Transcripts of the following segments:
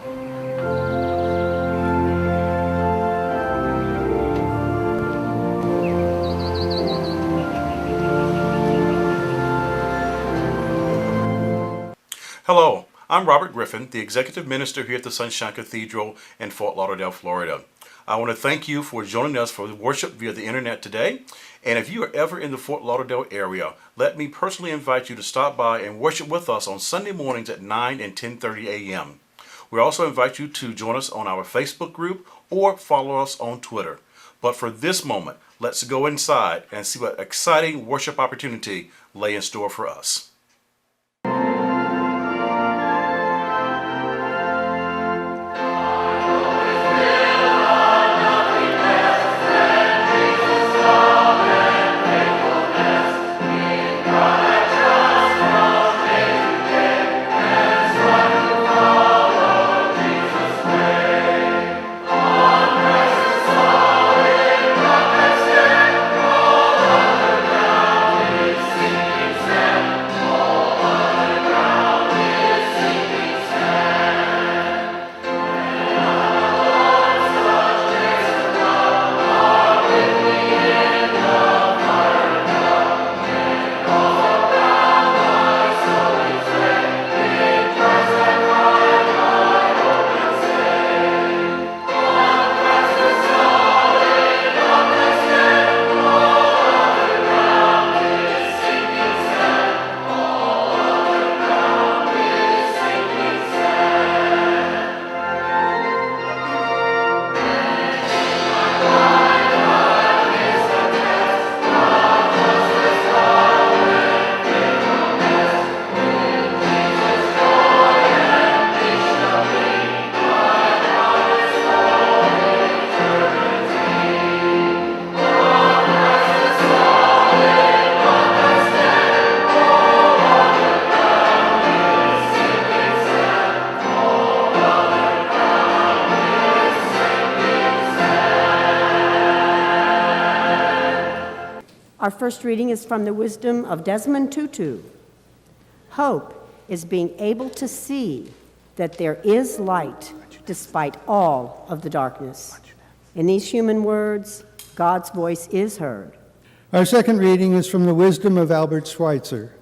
Hello, I'm Robert Griffin, the Executive Minister here at the Sunshine Cathedral in Fort Lauderdale, Florida. I want to thank you for joining us for worship via the internet today. And if you are ever in the Fort Lauderdale area, let me personally invite you to stop by and worship with us on Sunday mornings at 9 and 10:30 a.m. We also invite you to join us on our Facebook group or follow us on Twitter. But for this moment, let's go inside and see what exciting worship opportunity lay in store for us. Our first reading is from the wisdom of Desmond Tutu. Hope is being able to see that there is light despite all of the darkness. In these human words, God's voice is heard. Our second reading is from the wisdom of Albert Schweitzer.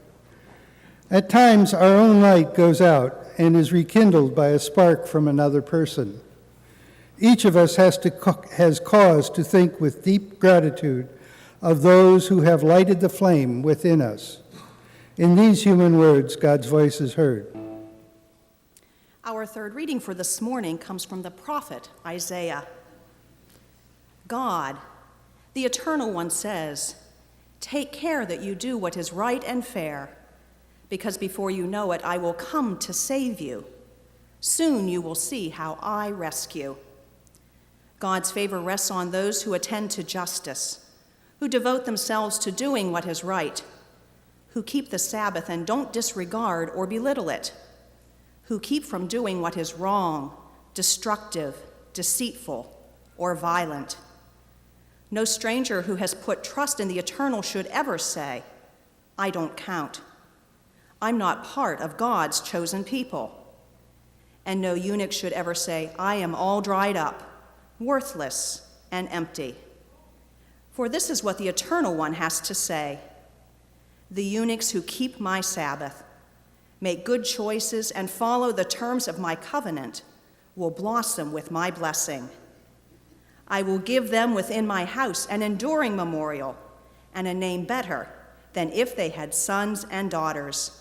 At times, our own light goes out and is rekindled by a spark from another person. Each of us has cause to think with deep gratitude of those who have lighted the flame within us. In these human words, God's voice is heard. Our third reading for this morning comes from the prophet Isaiah. God, the Eternal One, says, "Take care that you do what is right and fair, because before you know it, I will come to save you. Soon you will see how I rescue." God's favor rests on those who attend to justice, who devote themselves to doing what is right, who keep the Sabbath and don't disregard or belittle it, who keep from doing what is wrong, destructive, deceitful, or violent. No stranger who has put trust in the Eternal should ever say, "I don't count. I'm not part of God's chosen people." And no eunuch should ever say, "I am all dried up, worthless, and empty." For this is what the Eternal One has to say: "The eunuchs who keep my Sabbath, make good choices, and follow the terms of my covenant will blossom with my blessing. I will give them within my house an enduring memorial and a name better than if they had sons and daughters,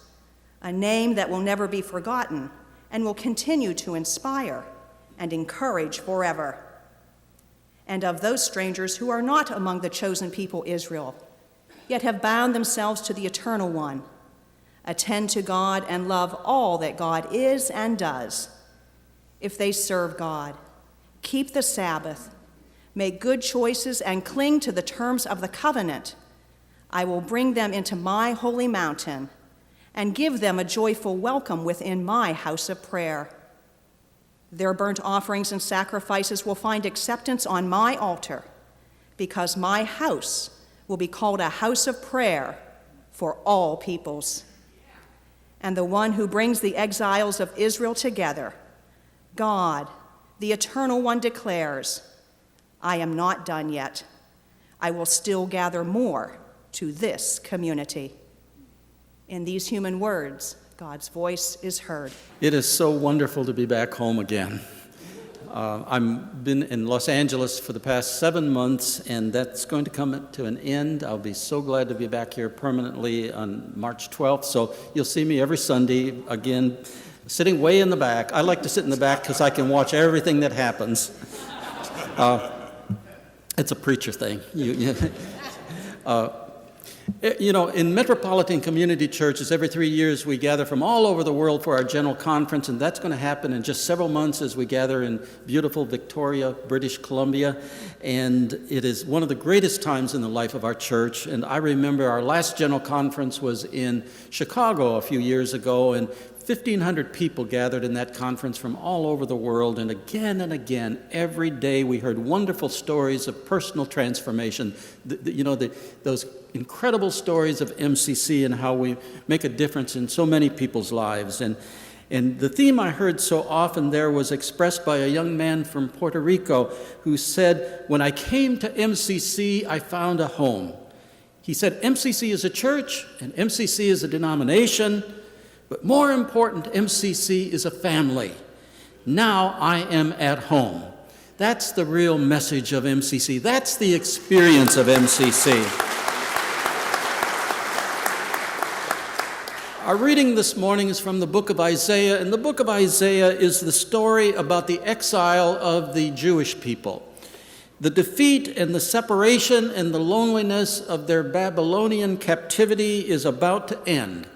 a name that will never be forgotten and will continue to inspire and encourage forever." And of those strangers who are not among the chosen people Israel, yet have bound themselves to the Eternal One, attend to God and love all that God is and does. If they serve God, keep the Sabbath, make good choices, and cling to the terms of the covenant, I will bring them into my holy mountain and give them a joyful welcome within my house of prayer. Their burnt offerings and sacrifices will find acceptance on my altar, because my house will be called a house of prayer for all peoples. And the one who brings the exiles of Israel together, God, the Eternal One, declares, I am not done yet. I will still gather more to this community. In these human words, God's voice is heard. It is so wonderful to be back home again. I've been in Los Angeles for the past 7 months, and that's going to come to an end. I'll be so glad to be back here permanently on March 12th. So you'll see me every Sunday, again, sitting way in the back. I like to sit in the back because I can watch everything that happens. It's a preacher thing. You know, in metropolitan community churches, every 3 years we gather from all over the world for our general conference, and that's going to happen in just several months as we gather in beautiful Victoria, British Columbia. And it is one of the greatest times in the life of our church. And I remember our last general conference was in Chicago a few years ago, and 1,500 people gathered in that conference from all over the world, and again, every day we heard wonderful stories of personal transformation. Those incredible stories of MCC and how we make a difference in so many people's lives. And the theme I heard so often there was expressed by a young man from Puerto Rico who said, when I came to MCC, I found a home. He said, MCC is a church, and MCC is a denomination, but more important, MCC is a family. Now I am at home. That's the real message of MCC. That's the experience of MCC. Our reading this morning is from the book of Isaiah, and the book of Isaiah is the story about the exile of the Jewish people. The defeat and the separation and the loneliness of their Babylonian captivity is about to end.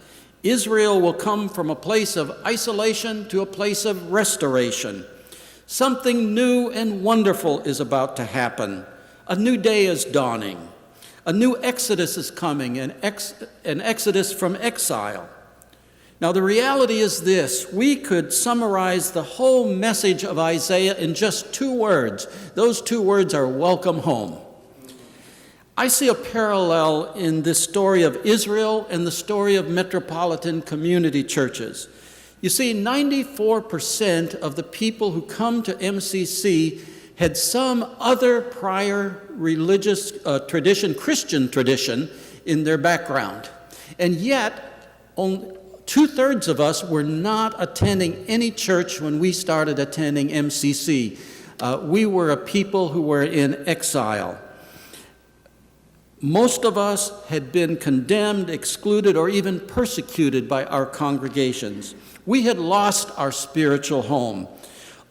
Israel will come from a place of isolation to a place of restoration. Something new and wonderful is about to happen. A new day is dawning. A new exodus is coming, an exodus from exile. Now, the reality is this. We could summarize the whole message of Isaiah in just 2 words. Those 2 words are welcome home. I see a parallel in this story of Israel and the story of metropolitan community churches. You see, 94% of the people who come to MCC had some other prior religious tradition, Christian tradition, in their background. And yet, only 2/3 of us were not attending any church when we started attending MCC. We were a people who were in exile. Most of us had been condemned, excluded, or even persecuted by our congregations. We had lost our spiritual home.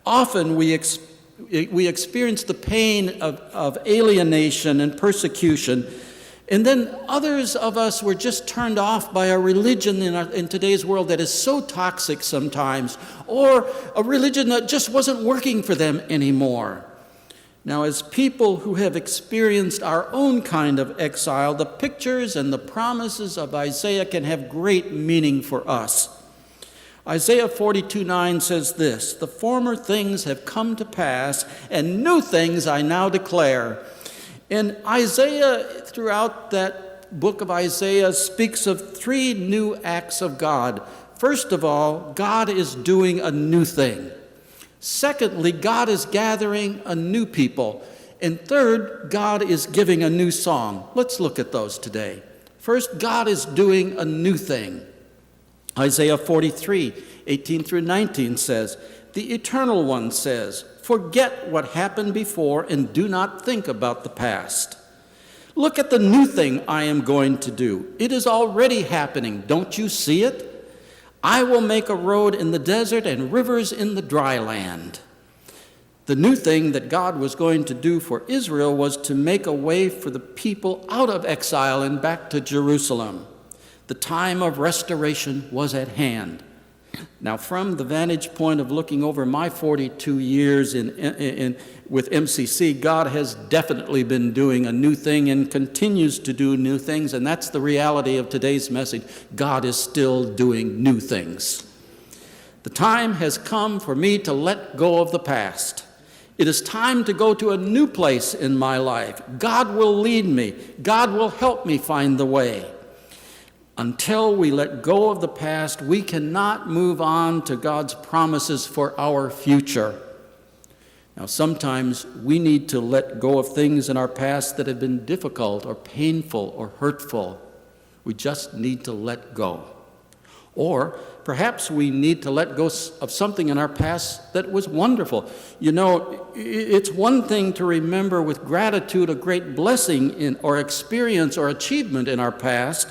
Often we experienced the pain of alienation and persecution, and then others of us were just turned off by a religion in today's world that is so toxic sometimes, or a religion that just wasn't working for them anymore. Now, as people who have experienced our own kind of exile, the pictures and the promises of Isaiah can have great meaning for us. Isaiah 42:9 says this, "The former things have come to pass, and new things I now declare." And Isaiah, throughout that book of Isaiah, speaks of 3 new acts of God. First of all, God is doing a new thing. Secondly, God is gathering a new people. And third, God is giving a new song. Let's look at those today. First, God is doing a new thing. Isaiah 43:18-19 says, "The Eternal One says, forget what happened before and do not think about the past. Look at the new thing I am going to do. It is already happening. Don't you see it? I will make a road in the desert and rivers in the dry land." The new thing that God was going to do for Israel was to make a way for the people out of exile and back to Jerusalem. The time of restoration was at hand. Now, from the vantage point of looking over my 42 years with MCC, God has definitely been doing a new thing and continues to do new things, and that's the reality of today's message. God is still doing new things. The time has come for me to let go of the past. It is time to go to a new place in my life. God will lead me. God will help me find the way. Until we let go of the past, we cannot move on to God's promises for our future. Now, sometimes we need to let go of things in our past that have been difficult or painful or hurtful. We just need to let go. Or perhaps we need to let go of something in our past that was wonderful. You know, it's one thing to remember with gratitude a great blessing or experience or achievement in our past,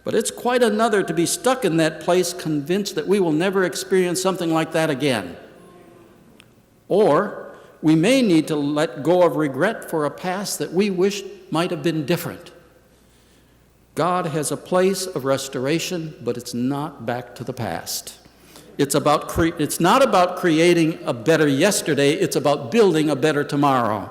but it's quite another to be stuck in that place convinced that we will never experience something like that again. Or we may need to let go of regret for a past that we wish might have been different. God has a place of restoration, but it's not back to the past. It's not about creating a better yesterday, it's about building a better tomorrow.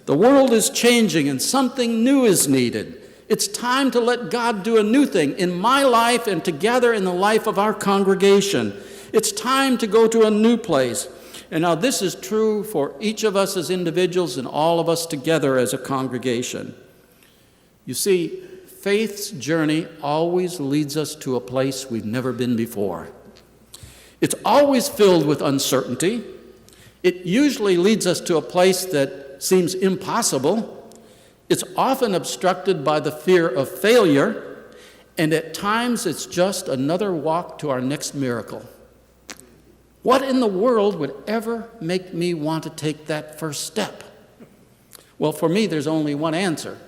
The world is changing and something new is needed. It's time to let God do a new thing in my life and together in the life of our congregation. It's time to go to a new place. And now this is true for each of us as individuals and all of us together as a congregation. You see, faith's journey always leads us to a place we've never been before. It's always filled with uncertainty. It usually leads us to a place that seems impossible. It's often obstructed by the fear of failure, and at times it's just another walk to our next miracle. What in the world would ever make me want to take that first step? Well, for me, there's only one answer.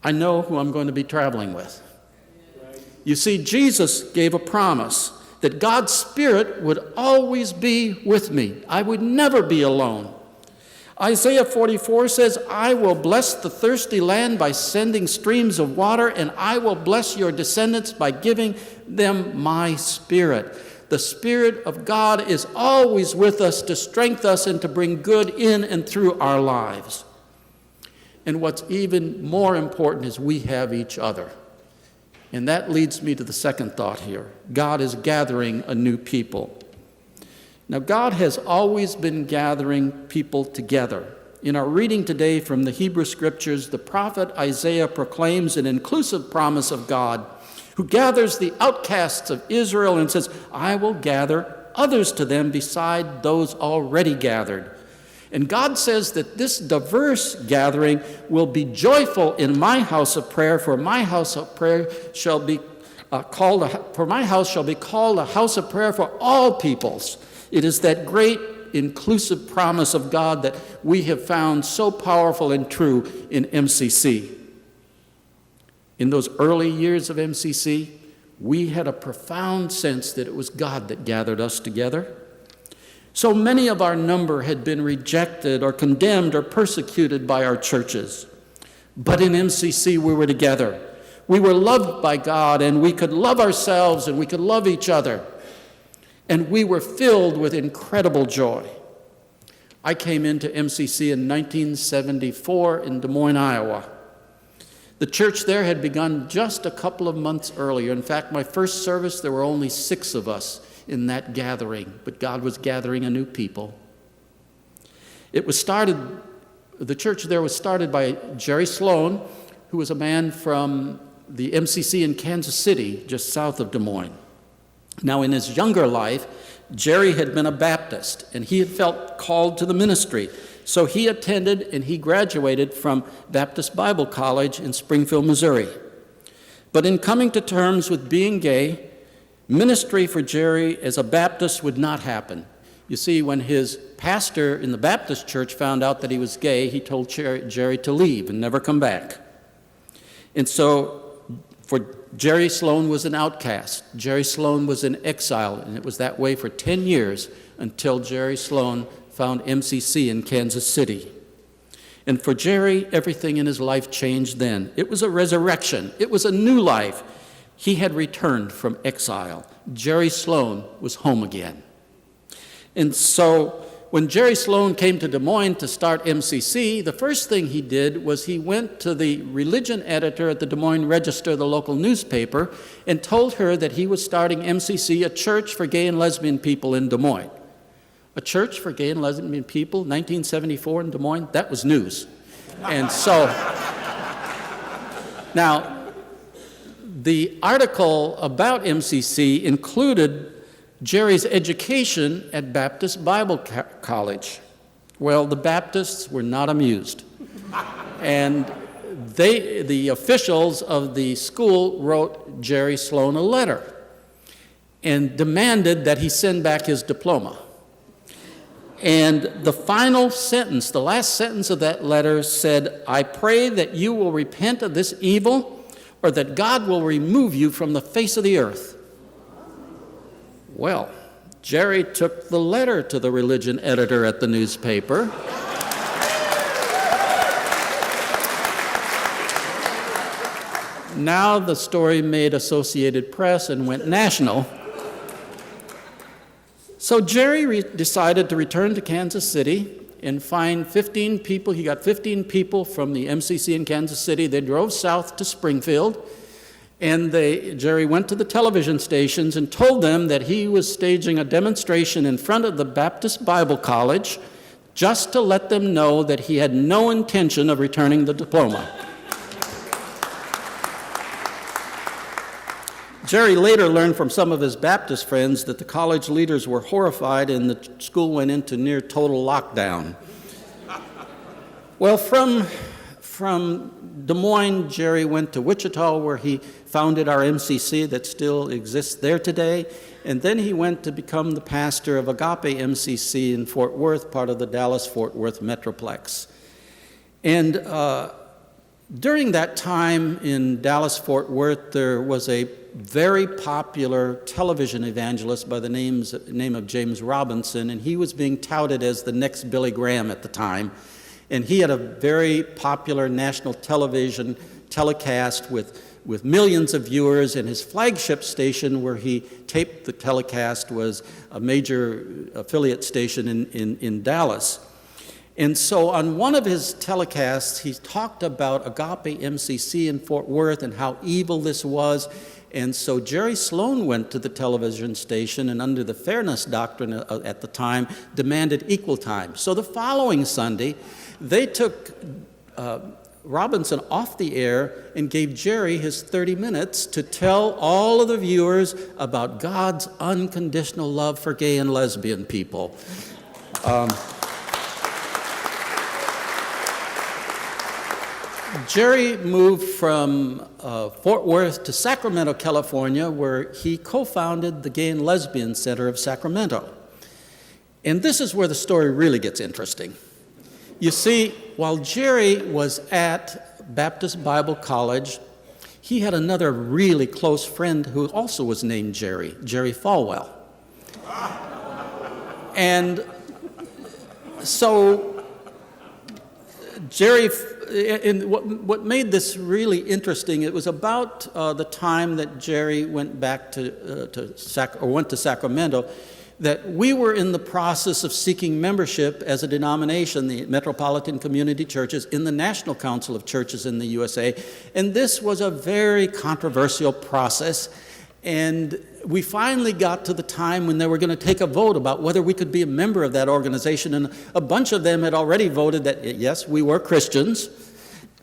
I know who I'm going to be traveling with. You see, Jesus gave a promise that God's Spirit would always be with me. I would never be alone. Isaiah 44 says, I will bless the thirsty land by sending streams of water, and I will bless your descendants by giving them my Spirit. The Spirit of God is always with us to strengthen us and to bring good in and through our lives. And what's even more important is we have each other. And that leads me to the second thought here. God is gathering a new people. Now, God has always been gathering people together. In our reading today from the Hebrew Scriptures, the prophet Isaiah proclaims an inclusive promise of God, who gathers the outcasts of Israel and says, I will gather others to them beside those already gathered. And God says that this diverse gathering will be joyful in my house of prayer, for my house of prayer shall be called a house of prayer for all peoples. It is that great inclusive promise of God that we have found so powerful and true in MCC. In those early years of MCC, we had a profound sense that it was God that gathered us together. So many of our number had been rejected or condemned or persecuted by our churches. But in MCC, we were together. We were loved by God, and we could love ourselves, and we could love each other. And we were filled with incredible joy. I came into MCC in 1974 in Des Moines, Iowa. The church there had begun just a couple of months earlier. In fact, my first service, there were only 6 of us in that gathering, but God was gathering a new people. The church there was started by Jerry Sloan, who was a man from the MCC in Kansas City, just south of Des Moines. Now, in his younger life, Jerry had been a Baptist, and he had felt called to the ministry. So he attended and he graduated from Baptist Bible College in Springfield, Missouri. But in coming to terms with being gay, ministry for Jerry as a Baptist would not happen. You see, when his pastor in the Baptist church found out that he was gay, he told Jerry to leave and never come back. And so Jerry Sloan was an outcast. Jerry Sloan was in exile, and it was that way for 10 years until Jerry Sloan found MCC in Kansas City. And for Jerry, everything in his life changed then. It was a resurrection. It was a new life. He had returned from exile. Jerry Sloan was home again. And so when Jerry Sloan came to Des Moines to start MCC, the first thing he did was he went to the religion editor at the Des Moines Register, the local newspaper, and told her that he was starting MCC, a church for gay and lesbian people in Des Moines. A church for gay and lesbian people, 1974 in Des Moines, that was news. And so, now, The article about MCC included Jerry's education at Baptist Bible College. Well, the Baptists were not amused. And the officials of the school wrote Jerry Sloan a letter and demanded that he send back his diploma. And the final sentence, the last sentence of that letter said, "I pray that you will repent of this evil, or that God will remove you from the face of the earth." Well, Jerry took the letter to the religion editor at the newspaper. Now the story made Associated Press and went national. So Jerry decided to return to Kansas City and find 15 people. He got 15 people from the MCC in Kansas City. They drove south to Springfield, and Jerry went to the television stations and told them that he was staging a demonstration in front of the Baptist Bible College just to let them know that he had no intention of returning the diploma. Jerry later learned from some of his Baptist friends that the college leaders were horrified and the school went into near total lockdown. Well, from Des Moines, Jerry went to Wichita, where he founded our MCC that still exists there today. And then he went to become the pastor of Agape MCC in Fort Worth, part of the Dallas-Fort Worth Metroplex. And during that time in Dallas-Fort Worth, there was a very popular television evangelist by the name of James Robinson, and he was being touted as the next Billy Graham at the time. And he had a very popular national television telecast with millions of viewers, and his flagship station where he taped the telecast was a major affiliate station in Dallas. And so on one of his telecasts, he talked about Agape MCC in Fort Worth and how evil this was. And so Jerry Sloan went to the television station and, under the fairness doctrine at the time, demanded equal time. So the following Sunday, they took Robinson off the air and gave Jerry his 30 minutes to tell all of the viewers about God's unconditional love for gay and lesbian people. Jerry moved from Fort Worth to Sacramento, California, where he co-founded the Gay and Lesbian Center of Sacramento. And this is where the story really gets interesting. You see, while Jerry was at Baptist Bible College, he had another really close friend who also was named Jerry Falwell. And so Jerry, and what made this really interesting, it was about the time that Jerry went back went to Sacramento, that we were in the process of seeking membership as a denomination, the Metropolitan Community Churches, in the National Council of Churches in the USA. And this was a very controversial process. And we finally got to the time when they were going to take a vote about whether we could be a member of that organization. And a bunch of them had already voted that, yes, we were Christians.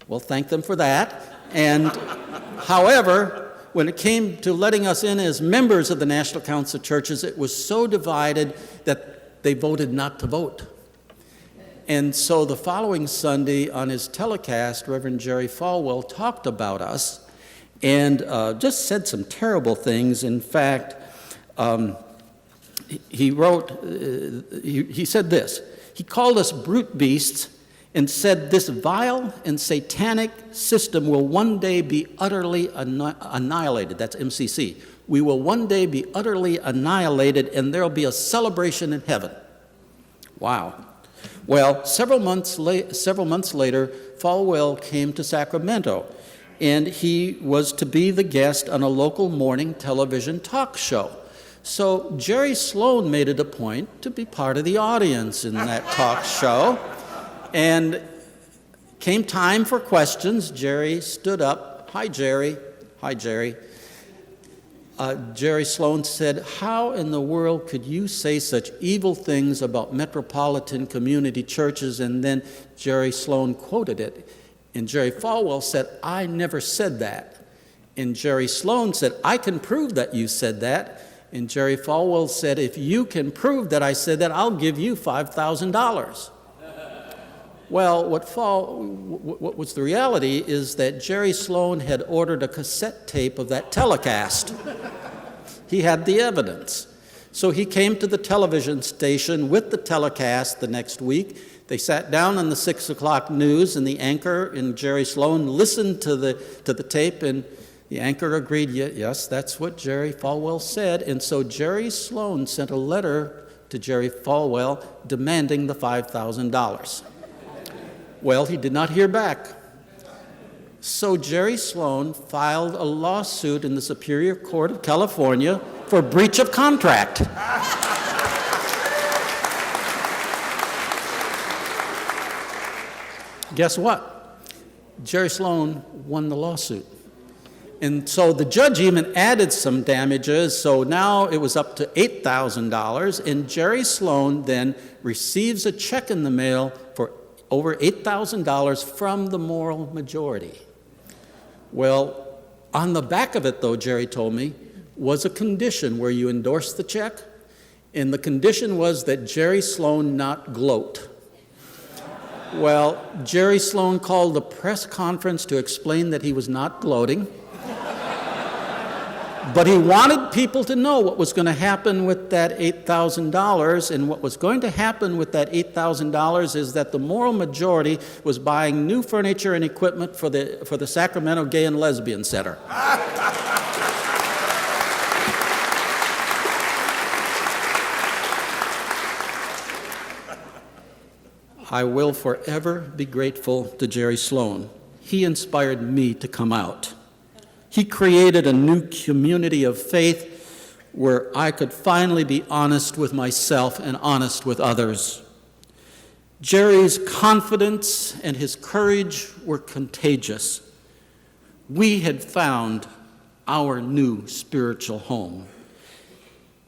Well, thank them for that. And however, when it came to letting us in as members of the National Council of Churches, it was so divided that they voted not to vote. And so the following Sunday on his telecast, Reverend Jerry Falwell talked about us and just said some terrible things. In fact, he said this. He called us brute beasts and said this vile and satanic system will one day be utterly annihilated. That's MCC. We will one day be utterly annihilated, and there will be a celebration in heaven. Wow. Well, several months later, Falwell came to Sacramento, and he was to be the guest on a local morning television talk show. So Jerry Sloan made it a point to be part of the audience in that talk show. And came time for questions. Jerry stood up. Hi, Jerry. Hi, Jerry. Jerry Sloan said, "How in the world could you say such evil things about metropolitan community churches?" And then Jerry Sloan quoted it. And Jerry Falwell said, "I never said that." And Jerry Sloan said, I can prove that you said that. And Jerry Falwell said, if you can prove that I said that, I'll give you $5,000. Well, what was the reality is that Jerry Sloan had ordered a cassette tape of that telecast. He had the evidence. So he came to the television station with the telecast the next week. They sat down on the 6 o'clock news, and the anchor and Jerry Sloan listened to the tape, and the anchor agreed, yes, that's what Jerry Falwell said. And so Jerry Sloan sent a letter to Jerry Falwell demanding the $5,000. Well, he did not hear back. So Jerry Sloan filed a lawsuit in the Superior Court of California for breach of contract. Guess what? Jerry Sloan won the lawsuit. And so the judge even added some damages, so now it was up to $8,000, and Jerry Sloan then receives a check in the mail for over $8,000 from the moral majority. Well, on the back of it, though, Jerry told me, was a condition where you endorsed the check, and the condition was that Jerry Sloan not gloat. Well, Jerry Sloan called a press conference to explain that he was not gloating, but he wanted people to know what was going to happen with that $8,000, and what was going to happen with that $8,000 is that the moral majority was buying new furniture and equipment for the Sacramento Gay and Lesbian Center. I will forever be grateful to Jerry Sloan. He inspired me to come out. He created a new community of faith where I could finally be honest with myself and honest with others. Jerry's confidence and his courage were contagious. We had found our new spiritual home.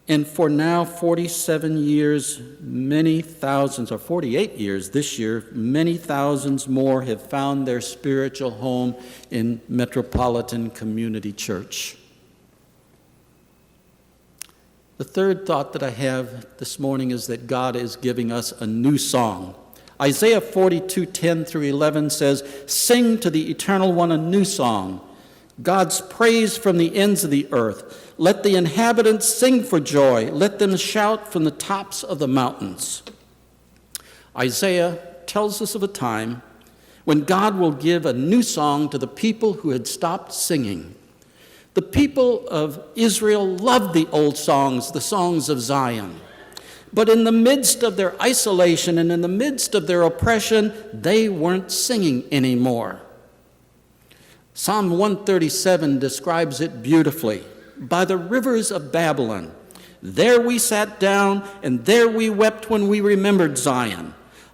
And for now 47 years, many thousands, or 48 years this year, many thousands more have found their spiritual home in Metropolitan Community Church. The third thought that I have this morning is that God is giving us a new song. Isaiah 42:10 through 11 says, "Sing to the Eternal One a new song, God's praise from the ends of the earth. Let the inhabitants sing for joy. Let them shout from the tops of the mountains." Isaiah tells us of a time when God will give a new song to the people who had stopped singing. The people of Israel loved the old songs, the songs of Zion. But in the midst of their isolation and in the midst of their oppression, they weren't singing anymore. Psalm 137 describes it beautifully. By the rivers of Babylon, there we sat down, and there we wept when we remembered Zion.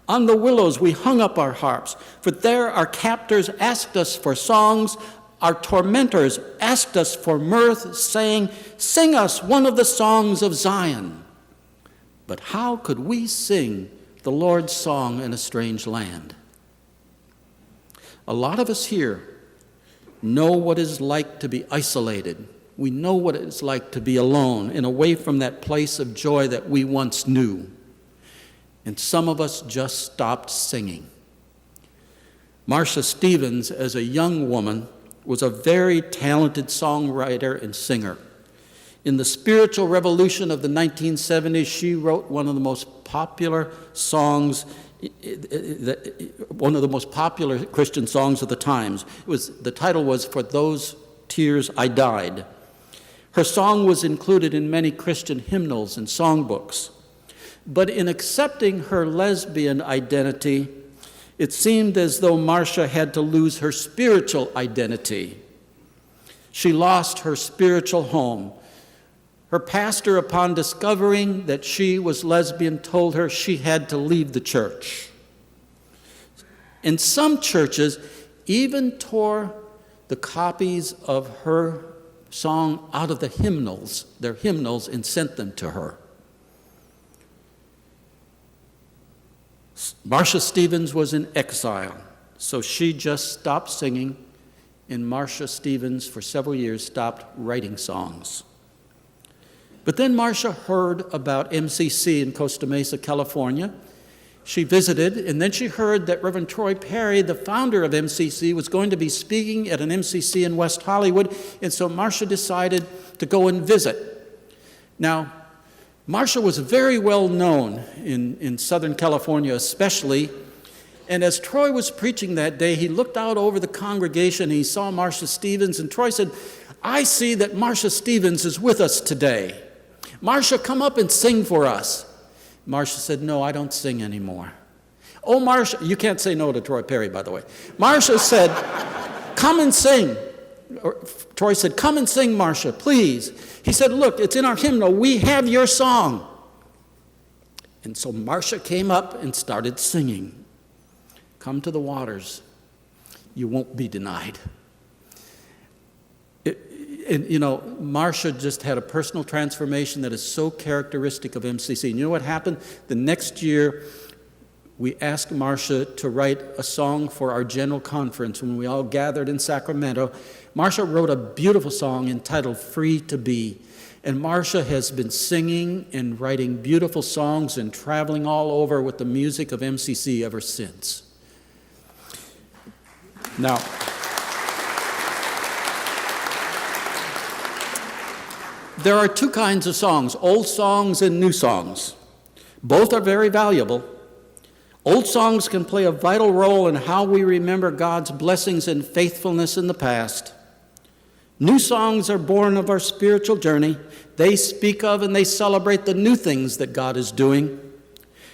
On the willows we hung up our harps, for there our captors asked us for songs. Our tormentors asked us for mirth, saying, "Sing us one of the songs of Zion." But how could we sing the Lord's song in a strange land? A lot of us here know what it is like to be isolated. We know what it is like to be alone and away from that place of joy that we once knew. And some of us just stopped singing. Marcia Stevens, as a young woman, was a very talented songwriter and singer. In the spiritual revolution of the 1970s, she wrote one of the most popular songs, one of the most popular Christian songs of the times. The title was "For Those Tears I Died." Her song was included in many Christian hymnals and songbooks. But in accepting her lesbian identity, it seemed as though Marcia had to lose her spiritual identity. She lost her spiritual home. Her pastor, upon discovering that she was lesbian, told her she had to leave the church. And some churches even tore the copies of her song out of their hymnals, and sent them to her. Marcia Stevens was in exile, so she just stopped singing and Marcia Stevens, for several years, stopped writing songs. But then Marcia heard about MCC in Costa Mesa, California. She visited, and then she heard that Reverend Troy Perry, the founder of MCC, was going to be speaking at an MCC in West Hollywood, and so Marcia decided to go and visit. Now, Marcia was very well known in Southern California especially, and as Troy was preaching that day, he looked out over the congregation, and he saw Marcia Stevens, and Troy said, "I see that Marcia Stevens is with us today. Marcia, come up and sing for us." Marcia said, "No, I don't sing anymore." "Oh, Marcia," you can't say no to Troy Perry, by the way. Marcia said, "Come and sing." Troy said, "Come and sing, Marcia, please." He said, "Look, it's in our hymnal. We have your song." And so Marcia came up and started singing. "Come to the waters, you won't be denied." And you know, Marcia just had a personal transformation that is so characteristic of MCC. And you know what happened? The next year, we asked Marcia to write a song for our general conference when we all gathered in Sacramento. Marcia wrote a beautiful song entitled "Free to Be." And Marcia has been singing and writing beautiful songs and traveling all over with the music of MCC ever since. Now, there are two kinds of songs, old songs and new songs. Both are very valuable. Old songs can play a vital role in how we remember God's blessings and faithfulness in the past. New songs are born of our spiritual journey. They speak of and they celebrate the new things that God is doing.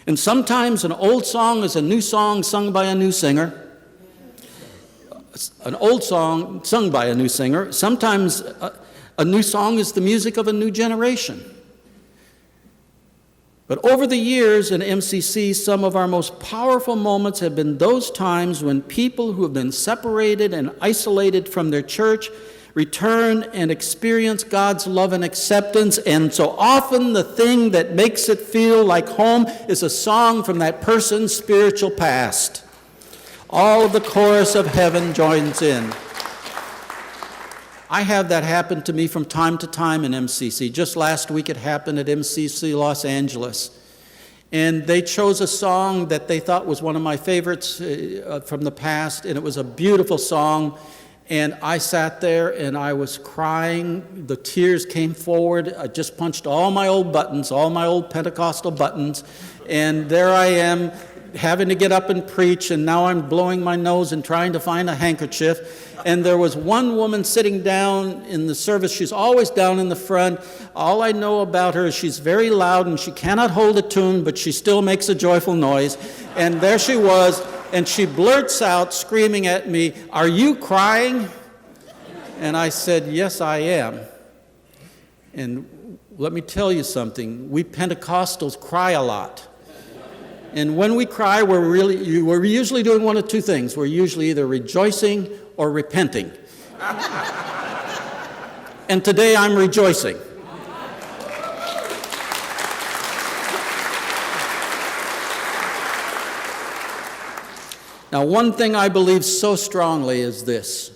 And sometimes an old song is a new song sung by a new singer. An old song sung by a new singer. Sometimes a new song is the music of a new generation. But over the years in MCC, some of our most powerful moments have been those times when people who have been separated and isolated from their church return and experience God's love and acceptance. And so often the thing that makes it feel like home is a song from that person's spiritual past. All of the chorus of heaven joins in. I have that happen to me from time to time in MCC. Just last week it happened at MCC Los Angeles. And they chose a song that they thought was one of my favorites from the past, and it was a beautiful song. And I sat there and I was crying. The tears came forward. I just punched all my old buttons, all my old Pentecostal buttons. And there I am having to get up and preach, and now I'm blowing my nose and trying to find a handkerchief. And there was one woman sitting down in the service. She's always down in the front. All I know about her is she's very loud and she cannot hold a tune, but she still makes a joyful noise. And there she was, and she blurts out, screaming at me, "Are you crying?" And I said, "Yes, I am." And let me tell you something. We Pentecostals cry a lot. And when we cry, we're usually doing one of two things. We're usually either rejoicing or repenting. And today I'm rejoicing. Now, one thing I believe so strongly is this.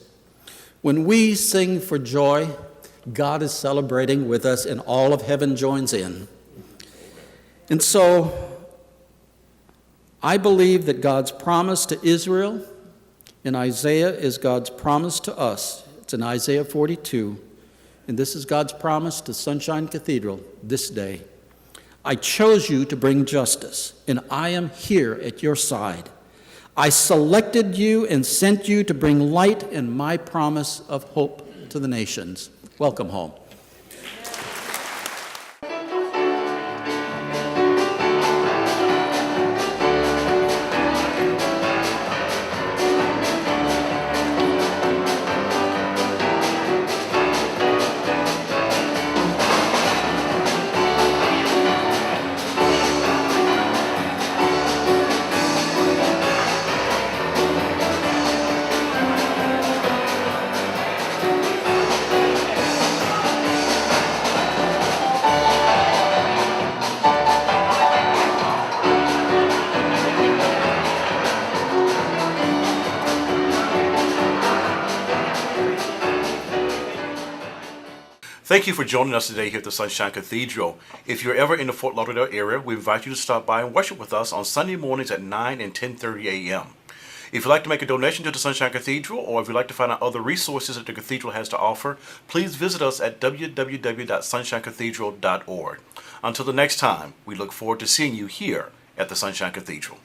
When we sing for joy, God is celebrating with us and all of heaven joins in. And so, I believe that God's promise to Israel in Isaiah is God's promise to us. It's in Isaiah 42. And this is God's promise to Sunshine Cathedral this day. "I chose you to bring justice, and I am here at your side. I selected you and sent you to bring light and my promise of hope to the nations." Welcome home. Thank you for joining us today here at the Sunshine Cathedral. If you're ever in the Fort Lauderdale area, we invite you to stop by and worship with us on Sunday mornings at 9 and 10:30 a.m. If you'd like to make a donation to the Sunshine Cathedral, or if you'd like to find out other resources that the Cathedral has to offer, please visit us at www.sunshinecathedral.org. Until the next time, we look forward to seeing you here at the Sunshine Cathedral.